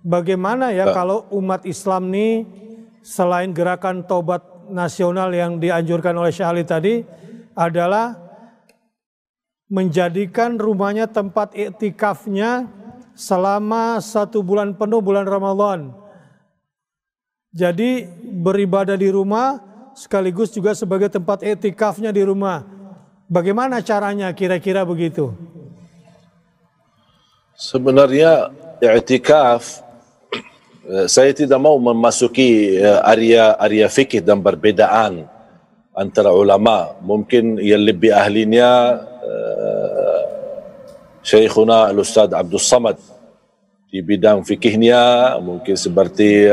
bagaimana ya kalau umat Islam ini selain gerakan taubat nasional yang dianjurkan oleh Syekh Ali tadi adalah menjadikan rumahnya tempat iktikafnya selama 1 bulan penuh bulan Ramadan. Jadi beribadah di rumah sekaligus juga sebagai tempat iktikafnya di rumah. Bagaimana caranya kira-kira begitu? Sebenarnya i'tikaf, saya tidak mau memasuki area fikih dan perbedaan antara ulama. Mungkin yang lebih ahlinya Syekhuna Al-Ustaz Abdul Samad di bidang fikihnya, mungkin seperti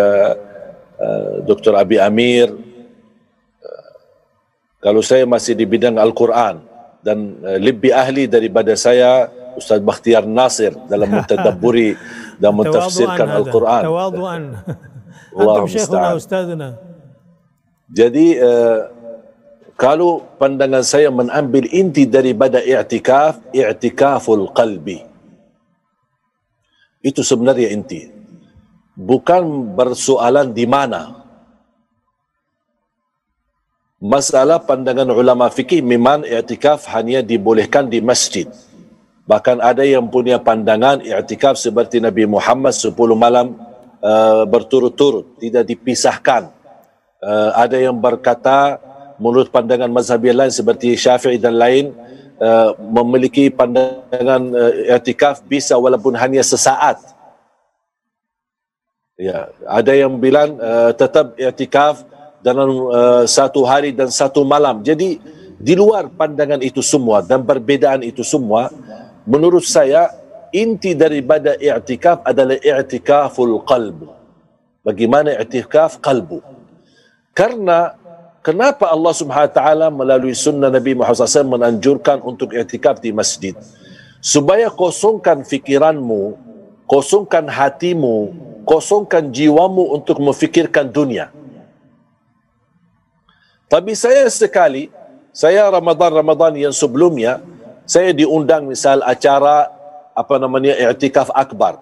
Dr. Abi Amir. Kalau saya masih di bidang Al-Quran, dan lebih ahli daripada saya Ustaz Bakhtiar Nasir dalam mentadabburi dan mentafsirkan Al-Quran. Tawadhu'an. Allahu Antum syekhuna musta'an. ustazuna. Jadi kalau pandangan saya mengambil inti daripada i'tikaf, i'tikaful qalbi. Itu sebenarnya inti. Bukan bersoalan di mana. Masalah pandangan ulama fikih memang i'tikaf hanya dibolehkan di masjid. Bahkan ada yang punya pandangan i'tikaf seperti Nabi Muhammad 10 malam berturut-turut, tidak dipisahkan. Ada yang berkata menurut pandangan mazhab yang lain seperti Syafi'i dan lain, memiliki pandangan i'tikaf bisa walaupun hanya sesaat. Ya, ada yang bilang tetap i'tikaf dalam 1 hari dan 1 malam. Jadi di luar pandangan itu semua dan perbedaan itu semua, menurut saya inti daripada i'tikaf adalah i'tikaful qalb. Bagaimana i'tikaf qalbu? Karena kenapa Allah Subhanahu wa taala melalui sunnah Nabi Muhammad SAW menanjurkan untuk i'tikaf di masjid? Supaya kosongkan fikiranmu, kosongkan hatimu, kosongkan jiwamu untuk memfikirkan dunia. Tapi saya Ramadan yang sebelumnya, saya diundang misal acara i'tikaf akbar,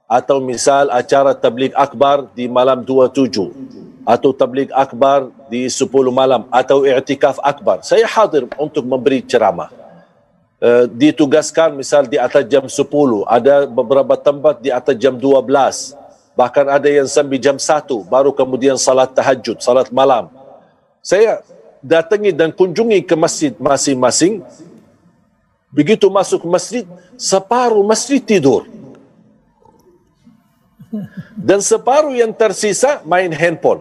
atau misal acara tabligh akbar di malam 27, atau tabligh akbar di 10 malam, atau i'tikaf akbar. Saya hadir untuk memberi ceramah. Ditugaskan misal di atas jam 10, ada beberapa tempat di atas jam 12, bahkan ada yang sampai jam 1 baru kemudian salat tahajud, salat malam. Saya datangi dan kunjungi ke masjid masing-masing. Begitu masuk masjid, separuh masjid tidur. Dan separuh yang tersisa main handphone.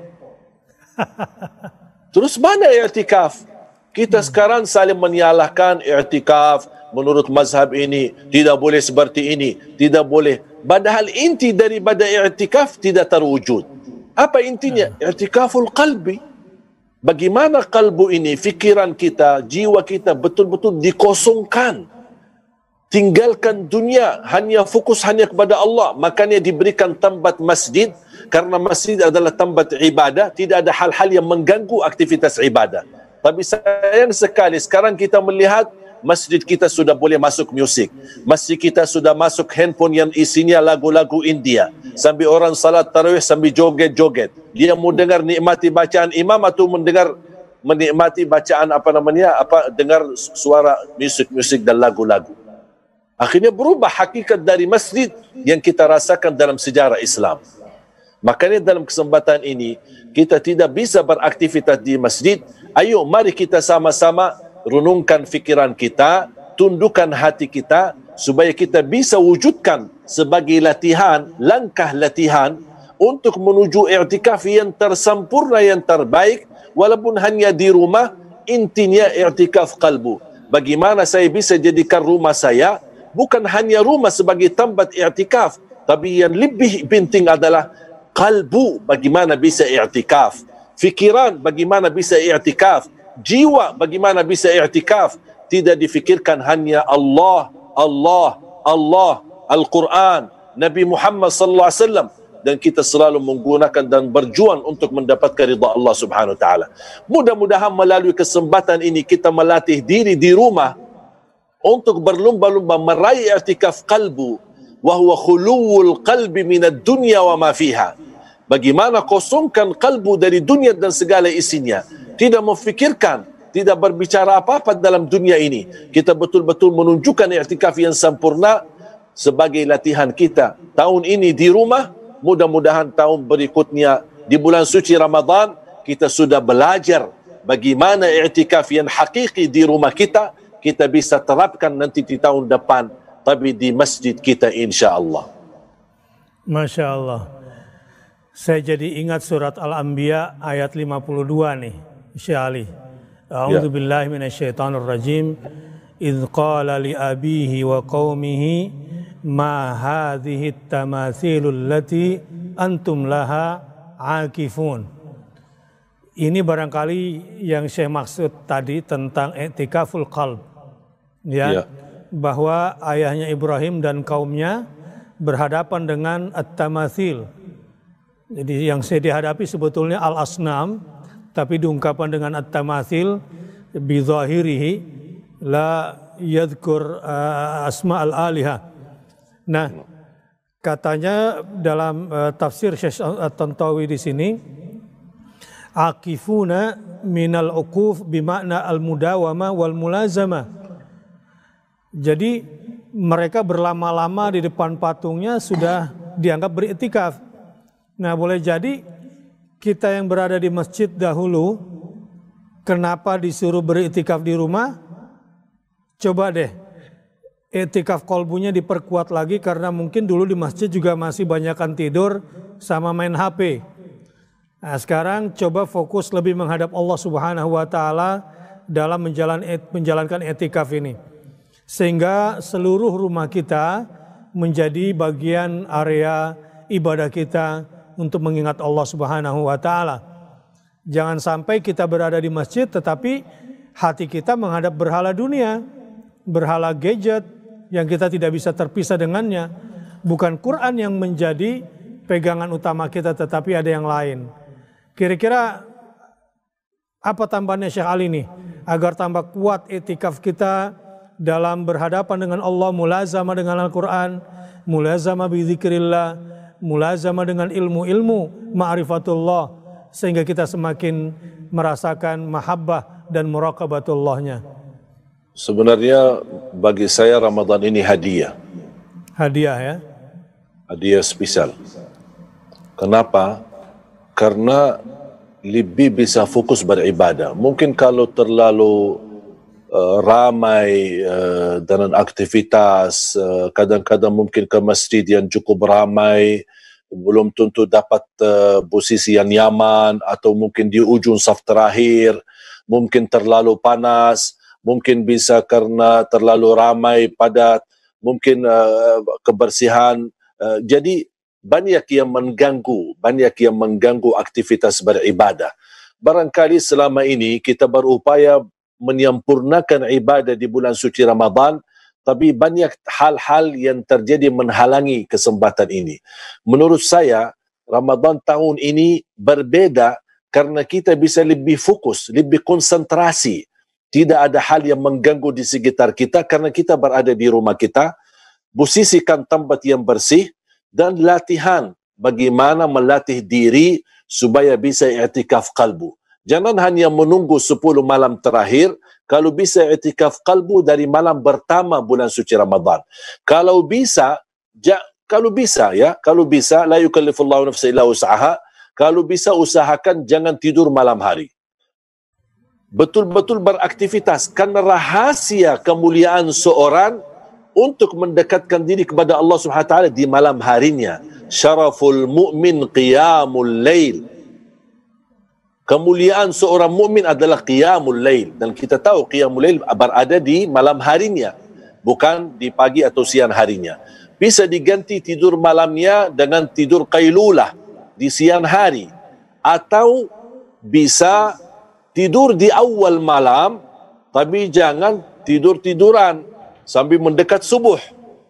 Terus mana i'tikaf? Kita sekarang saling menyalahkan i'tikaf menurut mazhab ini, tidak boleh seperti ini, tidak boleh. Padahal inti daripada i'tikaf tidak terwujud. Apa intinya? I'tikaful qalbi. Bagaimana kalbu ini, fikiran kita, jiwa kita betul-betul dikosongkan. Tinggalkan dunia, hanya fokus hanya kepada Allah. Makanya diberikan tempat masjid, karena masjid adalah tempat ibadah, tidak ada hal-hal yang mengganggu aktivitas ibadah. Tapi sayang sekali, sekarang kita melihat masjid kita sudah boleh masuk musik. Masjid kita sudah masuk handphone yang isinya lagu-lagu India. Sambil orang salat tarawih sambil joget-joget. Dia mau dengar nikmati bacaan imam atau menikmati bacaan dengar suara musik-musik dan lagu-lagu. Akhirnya berubah hakikat dari masjid yang kita rasakan dalam sejarah Islam. Makanya dalam kesempatan ini kita tidak bisa beraktivitas di masjid. Ayo mari kita sama-sama renungkan fikiran kita, tundukkan hati kita supaya kita bisa wujudkan sebagai latihan, langkah latihan untuk menuju i'tikaf yang tersempurna, yang terbaik, walaupun hanya di rumah. Intinya i'tikaf qalbu. Bagaimana saya bisa jadikan rumah saya bukan hanya rumah sebagai tempat i'tikaf, tapi yang lebih penting adalah qalbu, bagaimana bisa i'tikaf, fikiran bagaimana bisa i'tikaf, jiwa bagaimana bisa i'tikaf. Tidak difikirkan hanya Allah, Al-Quran, Nabi Muhammad sallallahu alaihi wasallam, dan kita selalu menggunakan dan berjuang untuk mendapatkan ridha Allah Subhanahu wa taala. Mudah-mudahan melalui kesempatan ini kita melatih diri di rumah untuk berlumba-lumba meraih i'tikaf qalbu, wa huwa khuluwul qalbi minad dunya wa ma fiha. Bagaimana kosongkan kalbu dari dunia dan segala isinya. Tidak memfikirkan, tidak berbicara apa-apa dalam dunia ini. Kita betul-betul menunjukkan i'tikaf yang sempurna sebagai latihan kita. Tahun ini di rumah, mudah-mudahan tahun berikutnya di bulan suci Ramadan, kita sudah belajar bagaimana i'tikaf yang hakiki di rumah kita, kita bisa terapkan nanti di tahun depan, tapi di masjid kita insya-Allah. Masya Allah. Saya jadi ingat surat Al-Anbiya ayat 52 nih, Syekh Ali. A'udzu billahi minasyaitonir rajim. Idz qala li abihi wa qaumihi ma hadhihi at-tamathilul lati antum laha akifun. Ini barangkali yang saya maksud tadi tentang i'tikaful qalb. Ya. Bahwa ayahnya Ibrahim dan kaumnya berhadapan dengan at-tamathil. Jadi yang saya dihadapi sebetulnya al-asnam, tapi diungkapkan dengan at-tamathil bi zahirihi la yadhkur asma al-aliha. Nah, katanya dalam tafsir Syekh At-Tantawi di sini, akifuna minal uquf bimakna al-mudawama wal mulazama. Jadi mereka berlama-lama di depan patungnya sudah dianggap beriktikaf. Nah, boleh jadi kita yang berada di masjid dahulu, kenapa disuruh beriktikaf di rumah? Coba deh, iktikaf kolbunya diperkuat lagi karena mungkin dulu di masjid juga masih banyakkan tidur sama main HP. Nah, sekarang coba fokus lebih menghadap Allah Subhanahu wa Ta'ala dalam menjalankan iktikaf ini, sehingga seluruh rumah kita menjadi bagian area ibadah kita untuk mengingat Allah Subhanahu wa Ta'ala. Jangan sampai kita berada di masjid tetapi hati kita menghadap berhala dunia, berhala gadget yang kita tidak bisa terpisah dengannya. Bukan Quran yang menjadi pegangan utama kita, tetapi ada yang lain. Kira-kira apa tambahannya Syekh Ali nih agar tambah kuat i'tikaf kita dalam berhadapan dengan Allah, mulazamah dengan Al-Quran, mulazamah bi dzikrillah, mulazamah dengan ilmu-ilmu ma'rifatullah, sehingga kita semakin merasakan mahabbah dan muraqabatullahnya. Sebenarnya bagi saya Ramadan ini hadiah. Hadiah ya? Hadiah spesial. Kenapa? Karena lebih bisa fokus beribadah. Mungkin kalau terlalu ramai dengan aktivitas, kadang-kadang mungkin ke masjid yang cukup ramai, belum tentu dapat posisi yang nyaman, atau mungkin di ujung saf terakhir, mungkin terlalu panas, mungkin bisa karena terlalu ramai, padat, mungkin kebersihan. Jadi banyak yang mengganggu aktivitas beribadah. Barangkali selama ini kita berupaya menyempurnakan ibadah di bulan suci Ramadan, tapi banyak hal-hal yang terjadi menghalangi kesempatan ini. Menurut saya, Ramadan tahun ini berbeda karena kita bisa lebih fokus, lebih konsentrasi. Tidak ada hal yang mengganggu di sekitar kita karena kita berada di rumah kita. Posisikan tempat yang bersih dan latihan bagaimana melatih diri supaya bisa i'tikaf qalbu. Jangan hanya menunggu 10 malam terakhir. Kalau bisa i'tikaf qalbu dari malam pertama bulan suci Ramadan. Kalau bisa la yukallifullahu nafsan illa wus'aha. Kalau bisa usahakan jangan tidur malam hari. Betul-betul beraktivitas, karena rahasia kemuliaan seorang untuk mendekatkan diri kepada Allah Subhanahu wa taala di malam harinya. Syaraful mu'min qiyamul lail. Kemuliaan seorang mukmin adalah qiyamul lail, dan kita tahu qiyamul lail berada di malam harinya, bukan di pagi atau siang harinya. Bisa diganti tidur malamnya dengan tidur qailulah di siang hari, atau bisa tidur di awal malam, tapi jangan tidur-tiduran sambil mendekat subuh.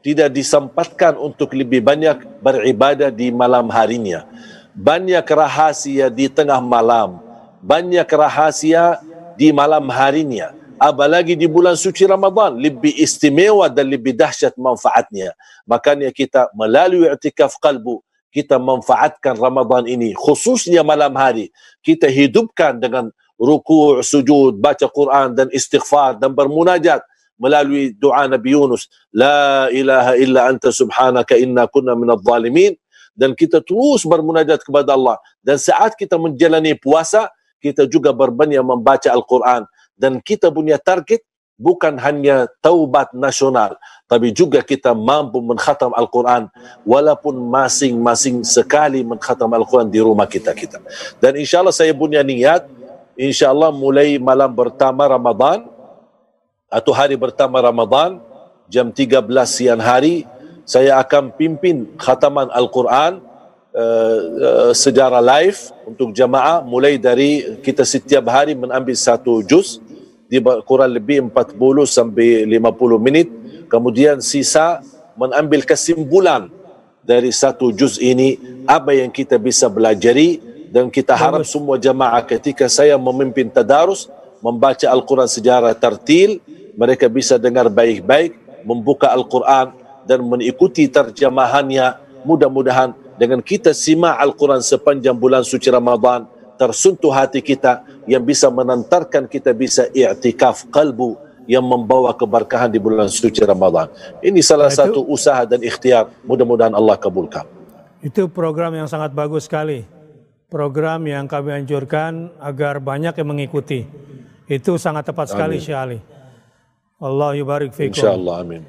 Tidak disempatkan untuk lebih banyak beribadah di malam harinya. Banyak rahasia di tengah malam, banyak rahasia di malam harinya. apalagi di bulan suci Ramadan, lebih istimewa dan lebih dahsyat manfaatnya. Makanya kita melalui i'tikaf qalbu, kita manfaatkan Ramadan ini, khususnya malam hari, kita hidupkan dengan ruku', sujud, baca Quran dan istighfar dan bermunajat melalui doa Nabi Yunus, la ilaha illa anta subhanaka inna kunna minadh dhalimin. Dan kita terus bermunajat kepada Allah. Dan saat kita menjalani puasa, kita juga berbanyak membaca Al-Quran. Dan kita punya target bukan hanya taubat nasional, tapi juga kita mampu mengkhatam Al-Quran walaupun masing-masing sekali mengkhatam Al-Quran di rumah kita. Dan insyaAllah saya punya niat, insyaAllah mulai malam pertama Ramadan atau hari pertama Ramadan jam 13 siang hari, saya akan pimpin khataman Al-Quran secara live untuk jamaah, mulai dari kita setiap hari mengambil satu juz di kurang lebih 40 sampai 50 minit, kemudian sisa mengambil kesimpulan dari satu juz ini, apa yang kita bisa belajari. Dan kita harap semua jamaah ketika saya memimpin tadarus membaca Al-Quran secara tartil, mereka bisa dengar baik-baik, membuka Al-Quran dan mengikuti terjemahannya. Mudah-mudahan dengan kita simak Al-Quran sepanjang bulan suci Ramadan, tersentuh hati kita yang bisa menantarkan kita bisa i'tikaf qalbu yang membawa keberkahan di bulan suci Ramadan. Ini salah satu usaha dan ikhtiar, mudah-mudahan Allah kabulkan. Itu program yang sangat bagus sekali. Program yang kami anjurkan agar banyak yang mengikuti. Itu sangat tepat sekali, Syekh Ali. Allah yubarik fikum. Insyaallah, amin.